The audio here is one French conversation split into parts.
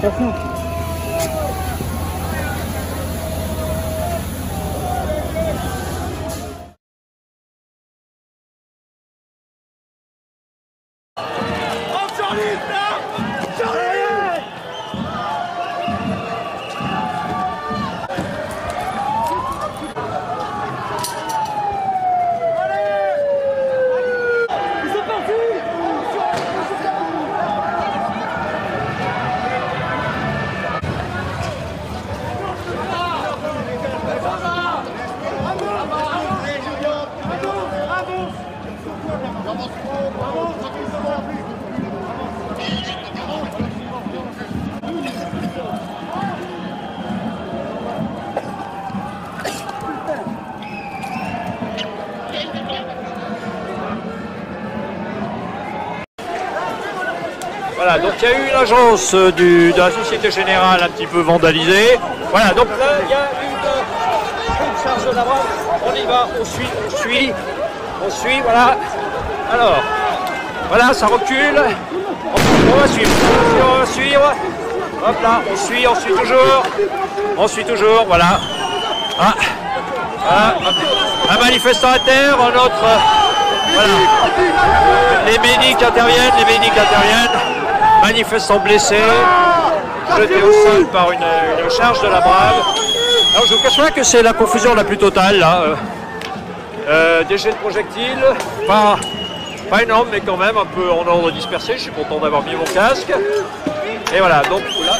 Attention. Voilà, donc il y a eu l'agence de la Société Générale un petit peu vandalisée. Voilà, donc là il y a une charge de la brave. On y va, on suit, voilà. Alors, voilà, ça recule. On va suivre. Hop là, on suit toujours, voilà. Ah, voilà. Un manifestant à terre, un autre. Voilà. Les médics interviennent. Manifestants blessés, jetés au sol par une charge de la brave. Alors je vous cache pas que c'est la confusion la plus totale là. Des jets de projectiles, pas énorme mais quand même un peu en ordre dispersé. Je suis content d'avoir mis mon casque. Et voilà, donc là.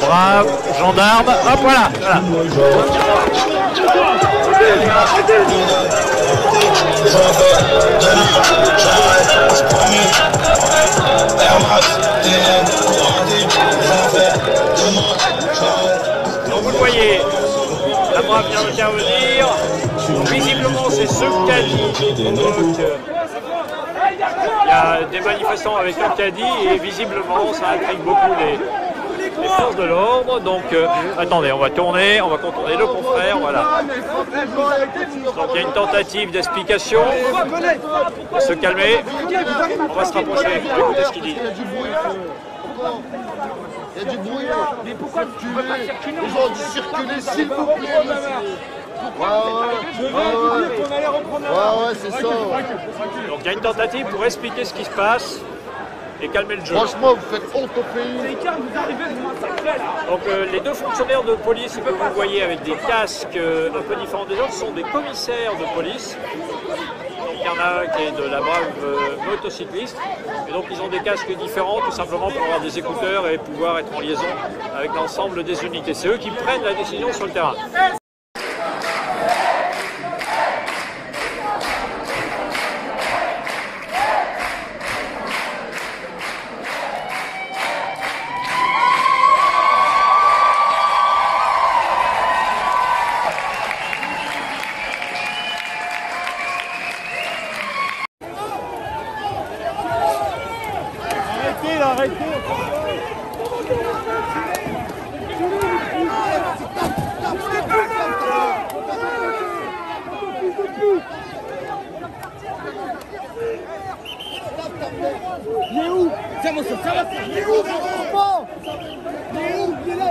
Brave, gendarme, hop voilà. Donc vous le voyez, la brave vient d'intervenir. Visiblement c'est ce caddie. Donc il y a des manifestants avec un caddie et visiblement ça intrigue beaucoup les forces de l'ordre, donc attendez, on va contourner le confrère, voilà. Donc il y a une tentative d'explication, on va se calmer, on va se rapprocher, on va écouter ce qu'il dit. Il y a du bruit, mais pourquoi tu veux pas circuler? Les gens disent circuler s'il vous plaît. Ouais, c'est ça. Donc il y a une tentative pour expliquer ce qui se passe et calmer le jeu. Franchement, vous faites honte au pays. Donc les deux fonctionnaires de police que vous voyez avec des casques un peu différents des autres sont des commissaires de police. Donc il y en a un qui est de la brave motocycliste. Et donc ils ont des casques différents tout simplement pour avoir des écouteurs et pouvoir être en liaison avec l'ensemble des unités. C'est eux qui prennent la décision sur le terrain. Arrêtez. Il est où? Ça va. Il est où? Il est là,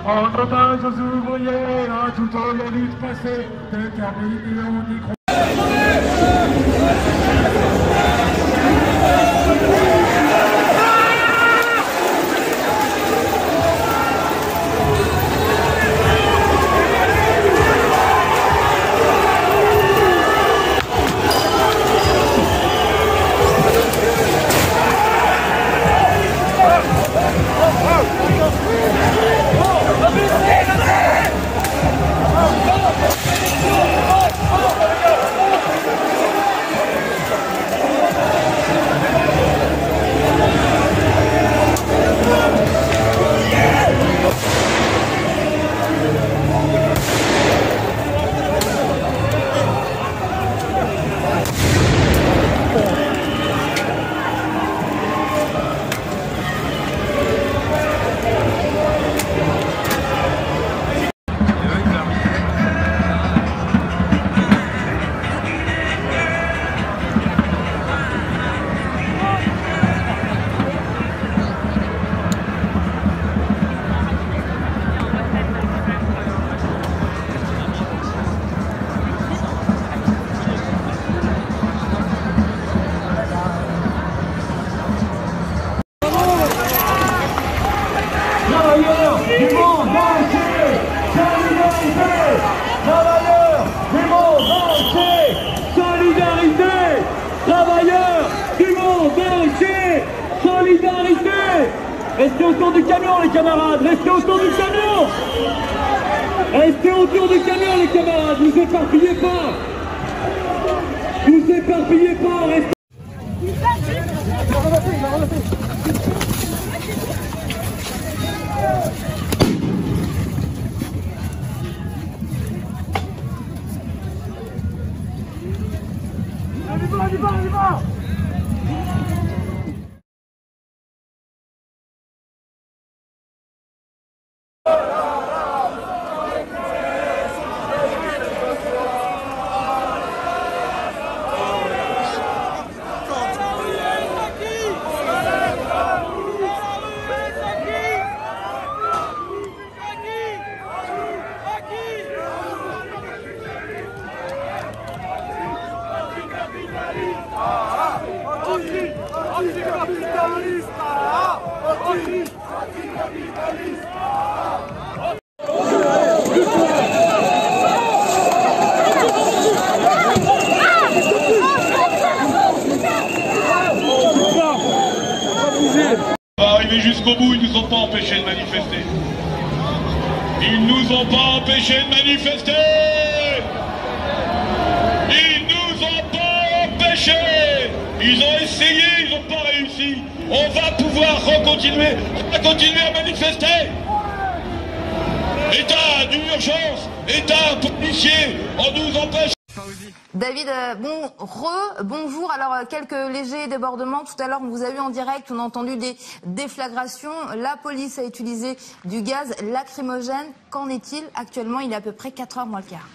En hommage aux ouvriers, à toutes les luttes passées, déterminées, on y croit. Restez autour du camion les camarades, restez autour du camion. Restez autour du camion les camarades, vous éparpillez pas. Vous éparpillez pas, restez. On y va. On va arriver jusqu'au bout, ils nous ont pas empêchés de manifester. Ils nous ont pas empêchés de manifester. Ils nous ont pas empêchés. Ils ont essayé, ils n'ont pas réussi. On va pouvoir continuer à manifester. État d'urgence, État policier, on nous empêche. David, bonjour. Alors, quelques légers débordements. Tout à l'heure, on vous a eu en direct, on a entendu des déflagrations. La police a utilisé du gaz lacrymogène. Qu'en est-il actuellement? Il est à peu près 4h moins le quart.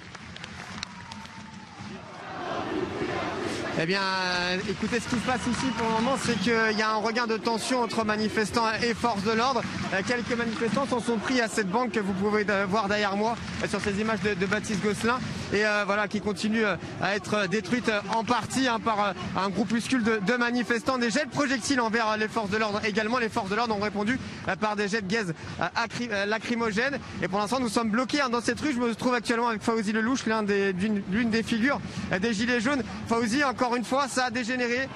Eh bien, écoutez, ce qui se passe ici pour le moment, c'est qu'il y a un regain de tension entre manifestants et forces de l'ordre. Quelques manifestants s'en sont pris à cette banque que vous pouvez voir derrière moi sur ces images de Baptiste Gosselin et voilà, qui continue à être détruite en partie par un groupuscule de manifestants. Des jets de projectiles envers les forces de l'ordre également. Les forces de l'ordre ont répondu par des jets de gaz lacrymogènes. Et pour l'instant, nous sommes bloqués dans cette rue. Je me trouve actuellement avec Fawzi Lelouch, l'une des figures des Gilets jaunes. Fawzi, encore une fois, ça a dégénéré.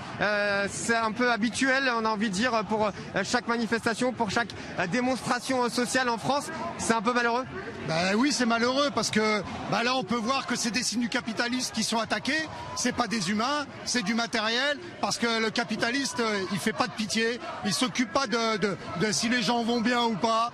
C'est un peu habituel, on a envie de dire, pour chaque manifestation, pour chaque démonstration sociale en France. C'est un peu malheureux. Oui, c'est malheureux parce que là, on peut voir savoir que c'est des signes du capitalisme qui sont attaqués. C'est pas des humains, c'est du matériel, parce que le capitaliste, il fait pas de pitié, il s'occupe pas de si les gens vont bien ou pas,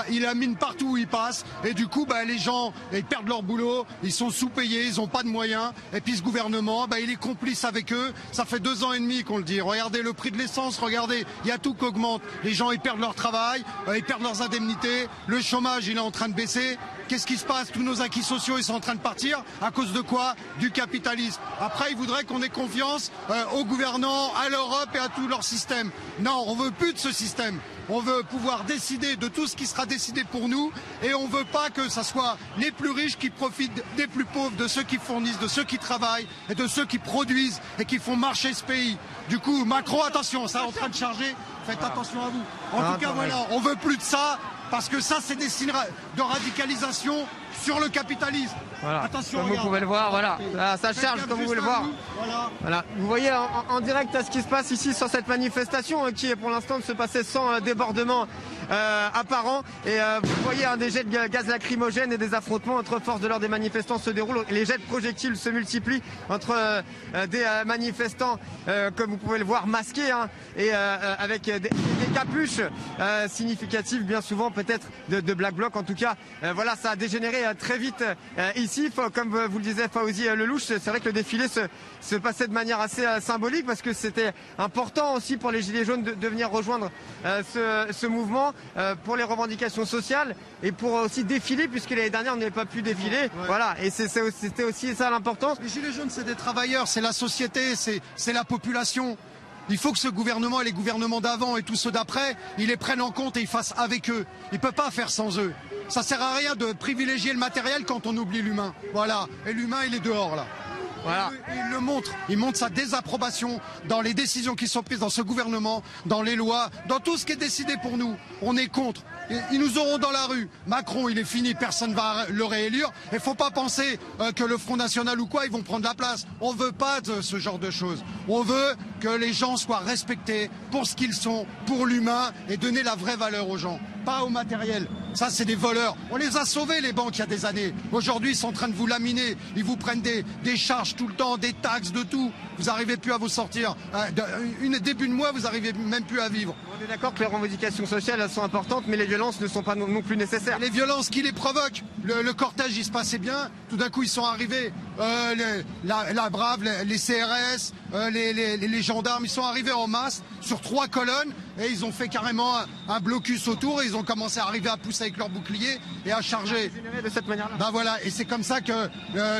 il amine partout où il passe, et du coup, les gens, ils perdent leur boulot, ils sont sous-payés, ils ont pas de moyens, et puis ce gouvernement, il est complice avec eux. Ça fait 2 ans et demi qu'on le dit. Regardez le prix de l'essence, regardez, il y a tout qui augmente. Les gens, ils perdent leur travail, ils perdent leurs indemnités, le chômage, il est en train de baisser. Qu'est-ce qui se passe? Tous nos acquis sociaux, ils sont en train de partir. À cause de quoi? Du capitalisme. Après, ils voudraient qu'on ait confiance aux gouvernants, à l'Europe et à tout leur système. Non, on veut plus de ce système. On veut pouvoir décider de tout ce qui sera décidé pour nous, et on veut pas que ça soit les plus riches qui profitent des plus pauvres, de ceux qui fournissent, de ceux qui travaillent et de ceux qui produisent et qui font marcher ce pays. Du coup, Macron, attention, ça est en train de charger. Faites attention à vous. En tout cas, voilà, on veut plus de ça, parce que ça, c'est des signes de radicalisation sur le capitalisme. Voilà. Attention, comme vous pouvez le voir, voilà. Ça charge comme vous pouvez le voir. Voilà. Vous voyez en direct ce qui se passe ici sur cette manifestation qui pour l'instant ne se passait sans débordement apparent. Et vous voyez des jets de gaz lacrymogène et des affrontements entre forces de l'ordre et manifestants se déroulent. Les jets de projectiles se multiplient entre des manifestants, comme vous pouvez le voir, masqués et avec des capuches significatives, bien souvent peut-être de Black Bloc. En tout cas, voilà, ça a dégénéré très vite ici. Comme vous le disiez, Fawzi Lelouch, c'est vrai que le défilé se passait de manière assez symbolique, parce que c'était important aussi pour les Gilets jaunes de venir rejoindre ce mouvement pour les revendications sociales et pour aussi défiler, puisque l'année dernière on n'avait pas pu défiler. Ouais. Voilà, et c'était aussi ça l'importance. Les Gilets jaunes, c'est des travailleurs, c'est la société, c'est la population. Il faut que ce gouvernement et les gouvernements d'avant et tous ceux d'après, ils les prennent en compte et ils fassent avec eux. Ils ne peuvent pas faire sans eux. Ça sert à rien de privilégier le matériel quand on oublie l'humain. Voilà. Et l'humain, il est dehors, là. Voilà. Il le montre. Il montre sa désapprobation dans les décisions qui sont prises dans ce gouvernement, dans les lois, dans tout ce qui est décidé pour nous. On est contre. Ils nous auront dans la rue. Macron, il est fini, personne ne va le réélire. Il ne faut pas penser que le Front National ou quoi, ils vont prendre la place. On ne veut pas de ce genre de choses. On veut que les gens soient respectés pour ce qu'ils sont, pour l'humain, et donner la vraie valeur aux gens, pas au matériel. Ça, c'est des voleurs. On les a sauvés, les banques, il y a des années. Aujourd'hui, ils sont en train de vous laminer. Ils vous prennent des charges tout le temps, des taxes, de tout. Vous n'arrivez plus à vous sortir. Début de mois, vous n'arrivez même plus à vivre. On est d'accord que les revendications sociales, elles sont importantes, mais les violences ne sont pas non plus nécessaires. Les violences qui les provoquent. Le cortège, il se passait bien. Tout d'un coup, ils sont arrivés. La Brave, les CRS, les gendarmes, ils sont arrivés en masse sur 3 colonnes, et ils ont fait carrément un blocus autour, et ils ont commencé à arriver à pousser avec leurs boucliers et à charger. De cette manière-là. Voilà, et c'est comme ça que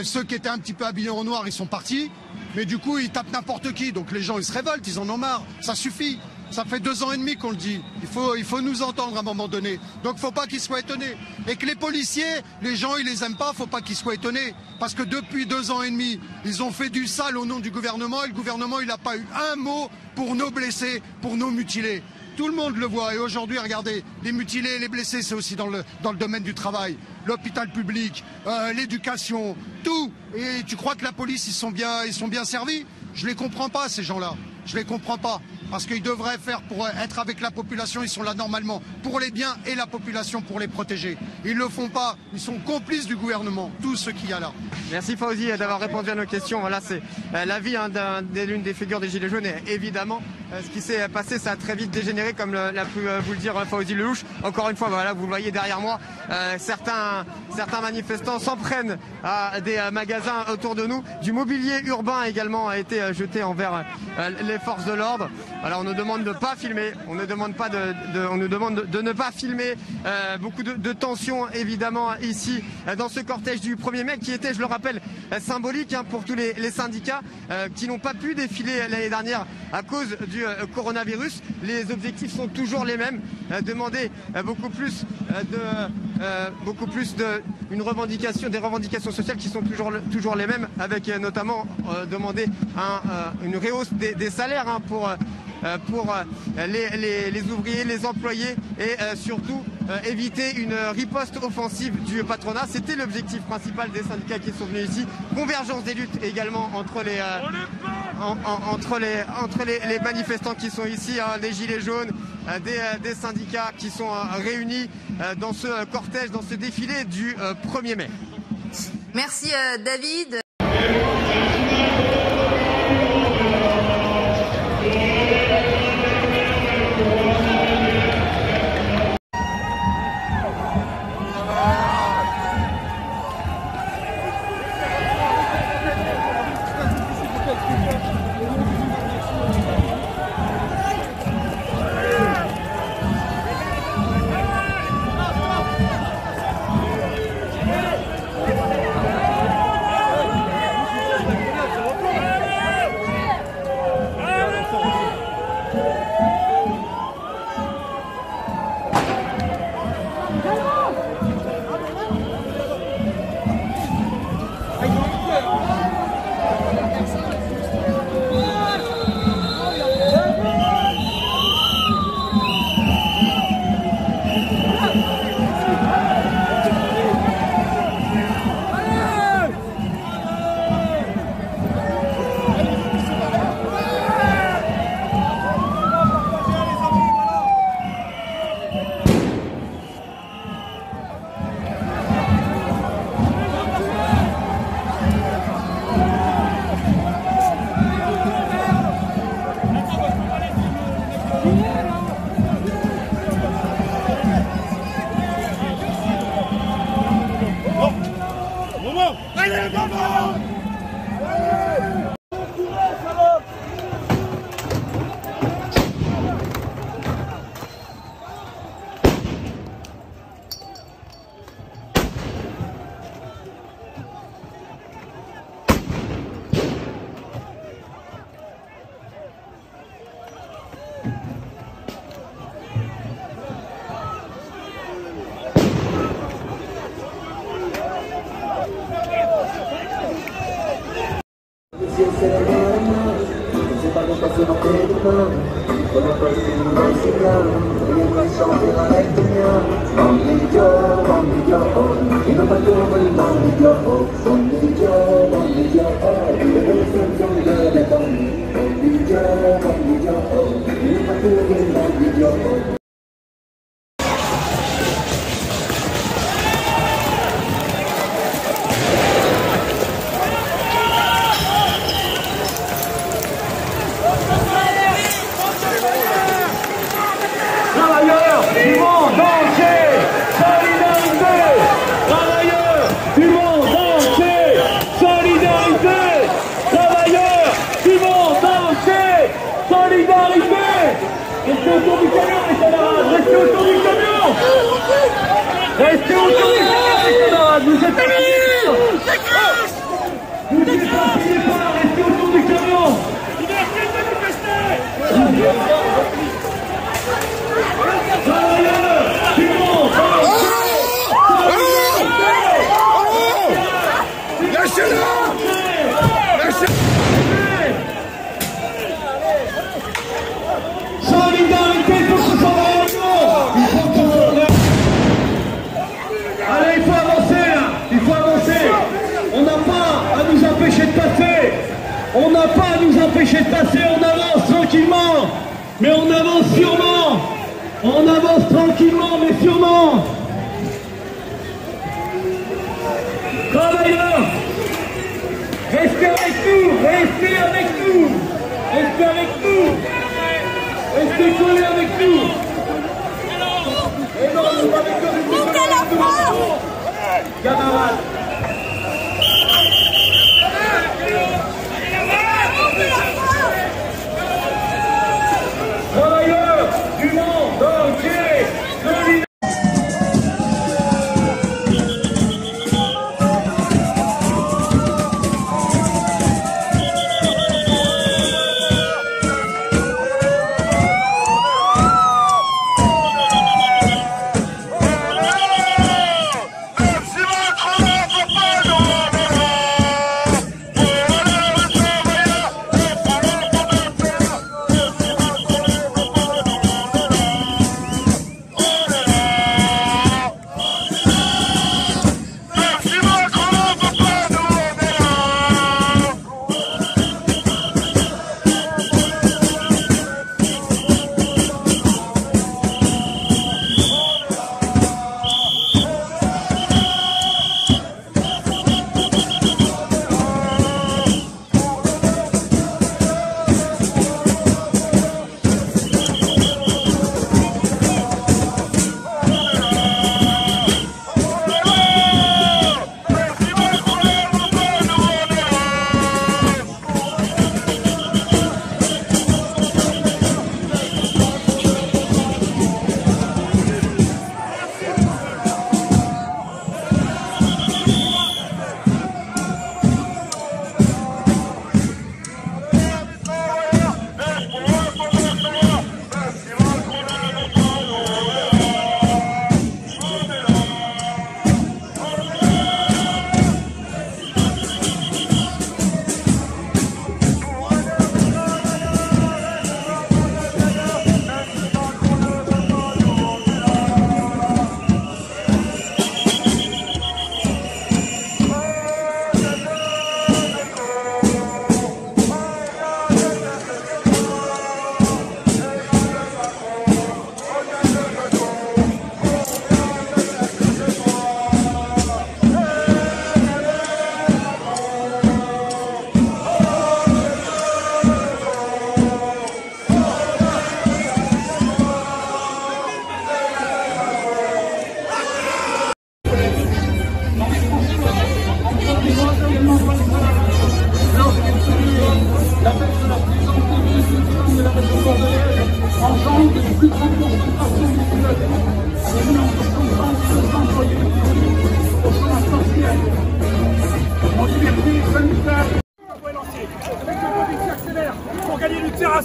ceux qui étaient un petit peu habillés en noir, ils sont partis. Mais du coup, ils tapent n'importe qui. Donc les gens, ils se révoltent, ils en ont marre. Ça suffit. Ça fait 2 ans et demi qu'on le dit. Il faut nous entendre à un moment donné. Donc faut pas qu'ils soient étonnés. Et que les policiers, les gens, ils les aiment pas, faut pas qu'ils soient étonnés. Parce que depuis 2 ans et demi, ils ont fait du sale au nom du gouvernement, et le gouvernement, il n'a pas eu un mot pour nos blessés, pour nos mutilés. Tout le monde le voit. Et aujourd'hui, regardez, les mutilés et les blessés, c'est aussi dans le domaine du travail. L'hôpital public, l'éducation, tout. Et tu crois que la police, ils sont bien servis? Je les comprends pas, ces gens-là. Je les comprends pas. Parce qu'ils devraient faire pour être avec la population, ils sont là normalement pour les biens, et la population pour les protéger. Ils le font pas, ils sont complices du gouvernement, tous ceux qu'il y a là. Merci Fawzi d'avoir répondu à nos questions. Voilà, c'est l'avis d'une des figures des Gilets jaunes, et évidemment ce qui s'est passé, ça a très vite dégénéré, comme l'a pu vous le dire Fawzi Lelouch. Encore une fois, voilà, vous le voyez derrière moi, certains manifestants s'en prennent à des magasins autour de nous. Du mobilier urbain également a été jeté envers les forces de l'ordre. Alors on nous demande de ne pas filmer, on nous demande de ne pas filmer. Beaucoup de tensions évidemment ici dans ce cortège du 1er mai, qui était, je le rappelle, symbolique pour tous les syndicats qui n'ont pas pu défiler l'année dernière à cause du coronavirus. Les objectifs sont toujours les mêmes, demander beaucoup plus des revendications sociales qui sont toujours les mêmes, avec notamment demander une rehausse des salaires pour les ouvriers, les employés, et surtout éviter une riposte offensive du patronat. C'était l'objectif principal des syndicats qui sont venus ici. Convergence des luttes également entre les manifestants qui sont ici, des Gilets jaunes, des syndicats qui sont réunis dans ce cortège, dans ce défilé du 1er mai. Merci David. Restez autour du camion, les camarades. Restez autour du camion. Restez autour du camion, les camarades. Vous êtes pas. Vous n'éparpillez pas. Restez autour du camion. Liberté de manifester. Travailleurs, du monde. Lâchez-le. Lâchez-le. Solidarité pour ce Allez, il faut avancer là. Il faut avancer. On n'a pas à nous empêcher de passer. On n'a pas à nous empêcher de passer. On avance tranquillement. Mais on avance sûrement. On avance tranquillement mais sûrement. Travailleurs, restez avec nous. Restez avec nous. Restez avec nous. Restez collés avec nous. Et non, nous pas avec nous. Montez la France. Camarades. Travailleurs du monde entier, solidaires. C'est votre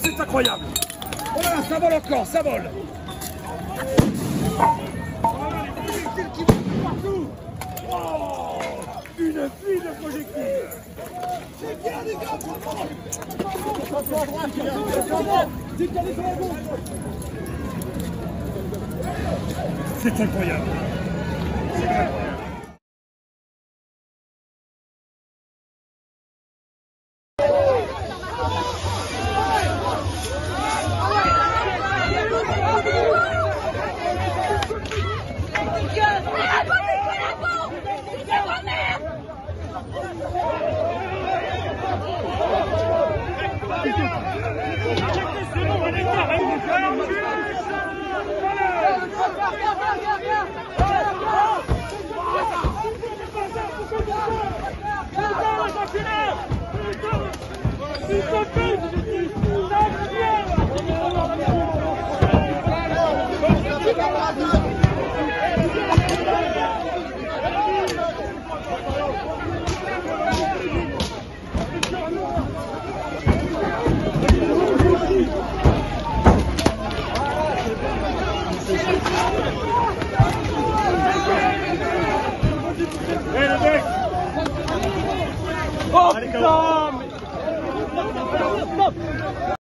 c'est incroyable. Voilà, ça vole encore, ça vole. Oh, une pluie de projectiles. C'est incroyable.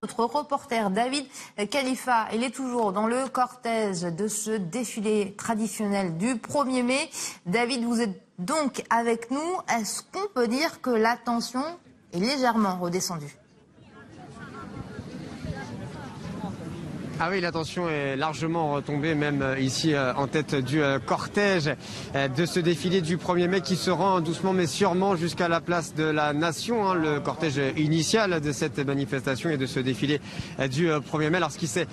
Notre reporter David Khalifa, il est toujours dans le cortège de ce défilé traditionnel du 1er mai. David, vous êtes donc avec nous. Est-ce qu'on peut dire que la tension est légèrement redescendue ? Ah oui, la tension est largement retombée, même ici en tête du cortège de ce défilé du 1er mai qui se rend doucement mais sûrement jusqu'à la place de la Nation. Le cortège initial de cette manifestation et de ce défilé du 1er mai. Alors ce qui s'est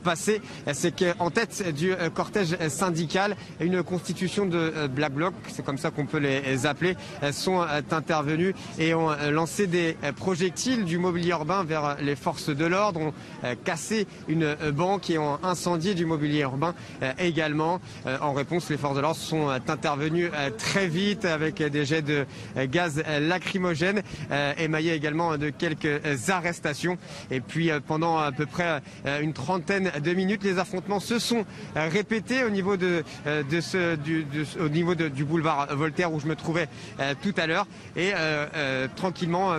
passé, c'est qu'en tête du cortège syndical, une constitution de Black Bloc, c'est comme ça qu'on peut les appeler, sont intervenus et ont lancé des projectiles du mobilier urbain vers les forces de l'ordre, ont cassé une banques et ont incendié du mobilier urbain également. En réponse, les forces de l'ordre sont intervenues très vite avec des jets de gaz lacrymogène, émaillés également de quelques arrestations. Et puis pendant à peu près une trentaine de minutes, les affrontements se sont répétés au niveau du boulevard Voltaire où je me trouvais tout à l'heure. Et tranquillement,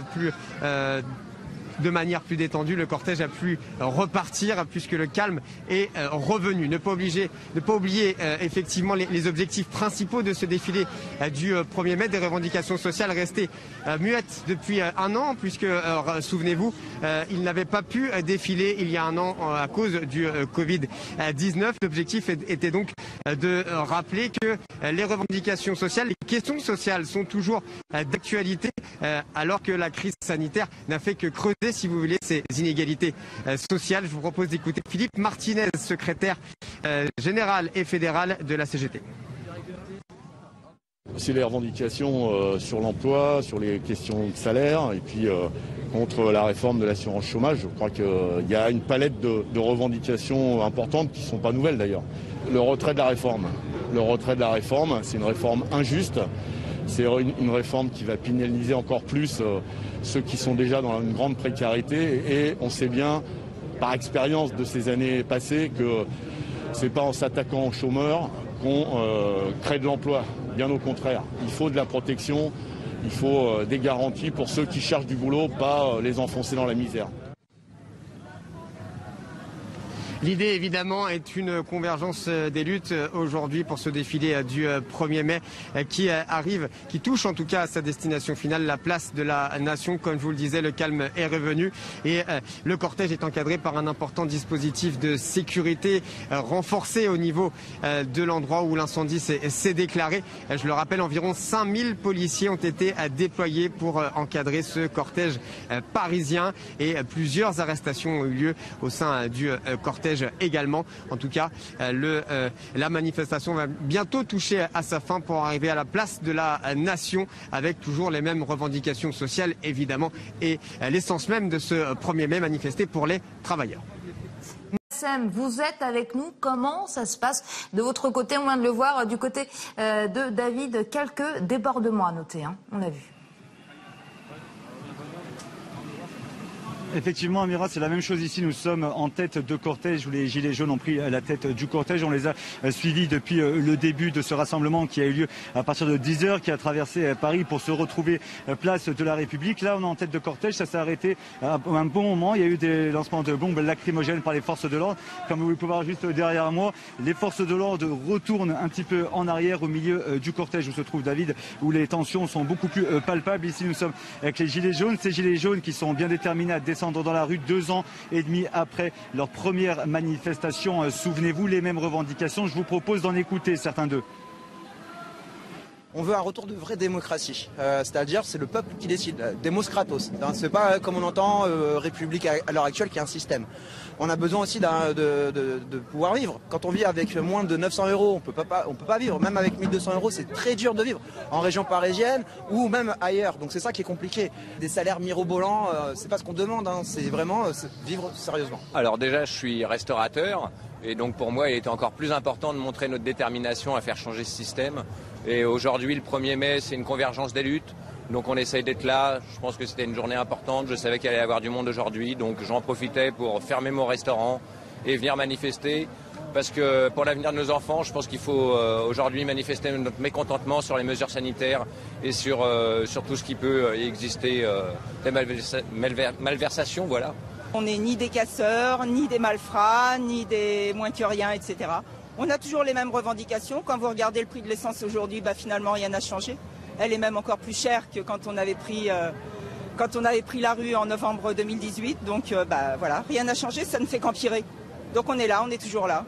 de manière plus détendue, le cortège a pu repartir puisque le calme est revenu. Ne pas oublier effectivement les objectifs principaux de ce défilé du 1er mai, des revendications sociales restées muettes depuis un an puisque, souvenez-vous, il n'avait pas pu défiler il y a un an à cause du Covid-19. L'objectif était donc de rappeler que les revendications sociales, les questions sociales sont toujours d'actualité alors que la crise sanitaire n'a fait que creuser, si vous voulez, ces inégalités sociales. Je vous propose d'écouter Philippe Martinez, secrétaire général et fédéral de la CGT. C'est les revendications sur l'emploi, sur les questions de salaire et puis contre la réforme de l'assurance chômage. Je crois qu'il y a une palette de revendications importantes qui ne sont pas nouvelles d'ailleurs. Le retrait de la réforme. Le retrait de la réforme, c'est une réforme injuste. C'est une réforme qui va pénaliser encore plus ceux qui sont déjà dans une grande précarité. Et on sait bien, par expérience de ces années passées, que ce n'est pas en s'attaquant aux chômeurs qu'on crée de l'emploi. Bien au contraire, il faut de la protection, il faut des garanties pour ceux qui cherchent du boulot, pas les enfoncer dans la misère. L'idée, évidemment, est une convergence des luttes aujourd'hui pour ce défilé du 1er mai qui arrive, qui touche en tout cas à sa destination finale, la place de la Nation. Comme je vous le disais, le calme est revenu et le cortège est encadré par un important dispositif de sécurité renforcé au niveau de l'endroit où l'incendie s'est déclaré. Je le rappelle, environ 5000 policiers ont été déployés pour encadrer ce cortège parisien et plusieurs arrestations ont eu lieu au sein du cortège également. En tout cas, la manifestation va bientôt toucher à sa fin pour arriver à la place de la Nation avec toujours les mêmes revendications sociales évidemment et l'essence même de ce 1er mai, manifester pour les travailleurs. Vous êtes avec nous, comment ça se passe de votre côté? On vient de le voir du côté de David, quelques débordements à noter, on l'a vu. Effectivement, Amira, c'est la même chose ici. Nous sommes en tête de cortège où les Gilets jaunes ont pris la tête du cortège. On les a suivis depuis le début de ce rassemblement qui a eu lieu à partir de 10h, qui a traversé Paris pour se retrouver place de la République. Là, on est en tête de cortège. Ça s'est arrêté à un bon moment. Il y a eu des lancements de bombes lacrymogènes par les forces de l'ordre. Comme vous pouvez voir juste derrière moi, les forces de l'ordre retournent un petit peu en arrière au milieu du cortège où se trouve David, où les tensions sont beaucoup plus palpables. Ici, nous sommes avec les Gilets jaunes. Ces Gilets jaunes qui sont bien déterminés à descendre dans la rue 2 ans et demi après leur première manifestation. Souvenez-vous, les mêmes revendications. Je vous propose d'en écouter certains d'eux. On veut un retour de vraie démocratie, c'est-à-dire c'est le peuple qui décide, Demos Kratos. C'est pas comme on entend République à l'heure actuelle qui est un système. On a besoin aussi de pouvoir vivre. Quand on vit avec moins de 900 €, on peut pas vivre. Même avec 1200 €, c'est très dur de vivre en région parisienne ou même ailleurs. Donc c'est ça qui est compliqué. Des salaires mirobolants, c'est pas ce qu'on demande. Hein. C'est vraiment vivre sérieusement. Alors déjà, je suis restaurateur. Et donc pour moi, il était encore plus important de montrer notre détermination à faire changer ce système. Et aujourd'hui, le 1er mai, c'est une convergence des luttes. Donc on essaye d'être là. Je pense que c'était une journée importante. Je savais qu'il allait y avoir du monde aujourd'hui. Donc j'en profitais pour fermer mon restaurant et venir manifester. Parce que pour l'avenir de nos enfants, je pense qu'il faut aujourd'hui manifester notre mécontentement sur les mesures sanitaires et sur tout ce qui peut y exister, des malversations, voilà. On n'est ni des casseurs, ni des malfrats, ni des moins que rien, etc. On a toujours les mêmes revendications. Quand vous regardez le prix de l'essence aujourd'hui, finalement rien n'a changé. Elle est même encore plus chère que quand on avait pris la rue en novembre 2018. Donc voilà, rien n'a changé, ça ne fait qu'empirer. Donc on est là, on est toujours là.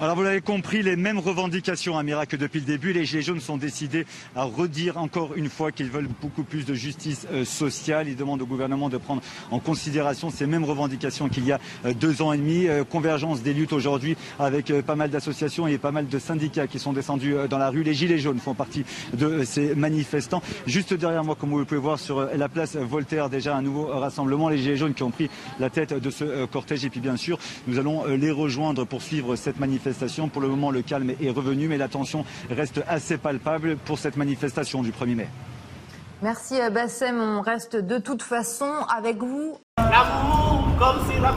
Alors vous l'avez compris, les mêmes revendications, Amira, que depuis le début. Les Gilets jaunes sont décidés à redire encore une fois qu'ils veulent beaucoup plus de justice sociale. Ils demandent au gouvernement de prendre en considération ces mêmes revendications qu'il y a 2 ans et demi. Convergence des luttes aujourd'hui avec pas mal d'associations et pas mal de syndicats qui sont descendus dans la rue. Les Gilets jaunes font partie de ces manifestants. Juste derrière moi, comme vous pouvez voir sur la place Voltaire, déjà un nouveau rassemblement. Les Gilets jaunes qui ont pris la tête de ce cortège. Et puis bien sûr, nous allons les rejoindre pour suivre cette manifestation. Pour le moment, le calme est revenu, mais la tension reste assez palpable pour cette manifestation du 1er mai. Merci Bassem, on reste de toute façon avec vous. L'amour, comme si la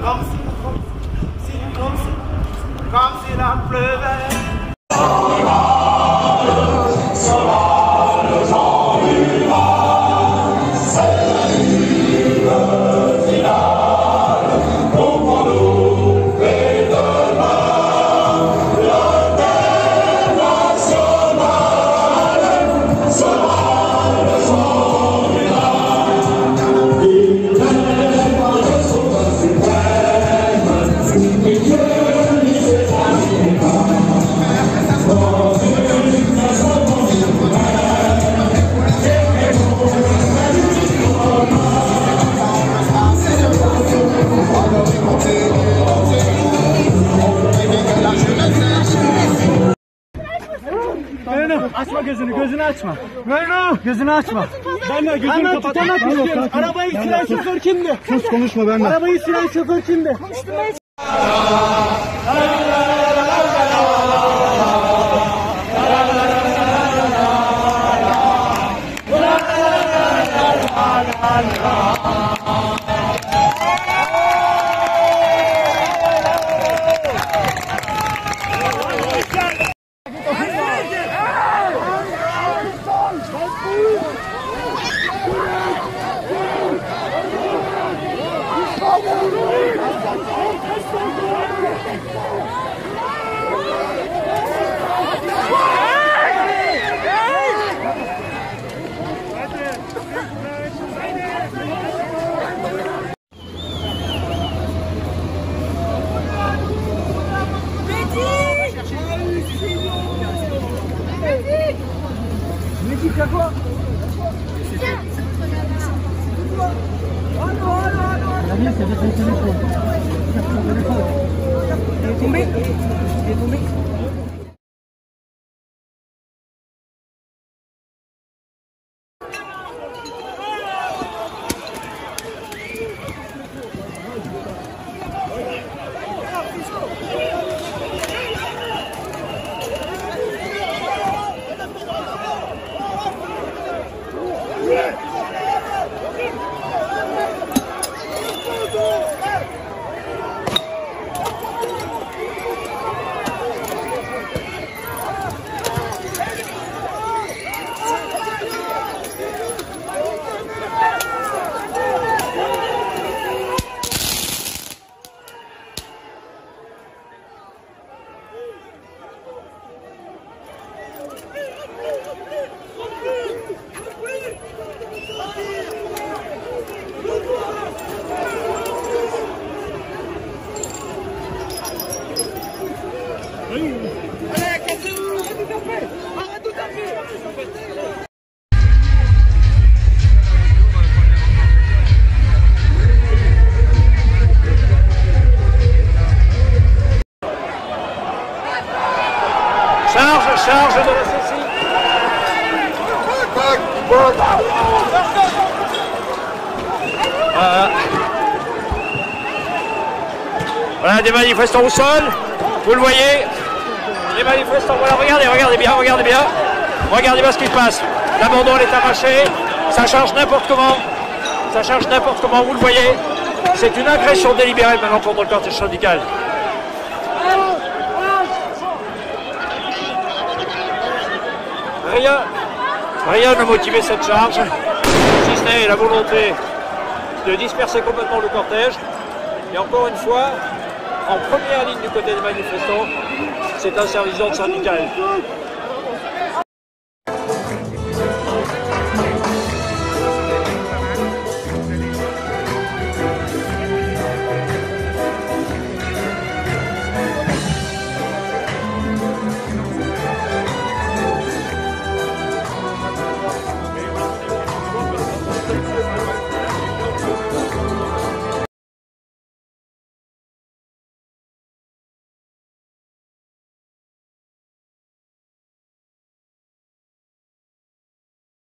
pleuvait. Açma gözünü açma. Gözünü açma. Ben gözünü kapatma. Arabayı silen şoför kimdi? Sus konuşma benimle. Arabayı silen şoför kimdi? Charge de la CCI. Voilà des manifestants au sol, vous le voyez, les manifestants, voilà, regardez bien, regardez bien ce qui se passe. La banderole est arrachée, ça charge n'importe comment, vous le voyez, c'est une agression délibérée maintenant contre le cortège syndical. Rien ne motivait cette charge, si ce n'est la volonté de disperser complètement le cortège. Et encore une fois, en première ligne du côté des manifestants, c'est un service d'ordre syndical.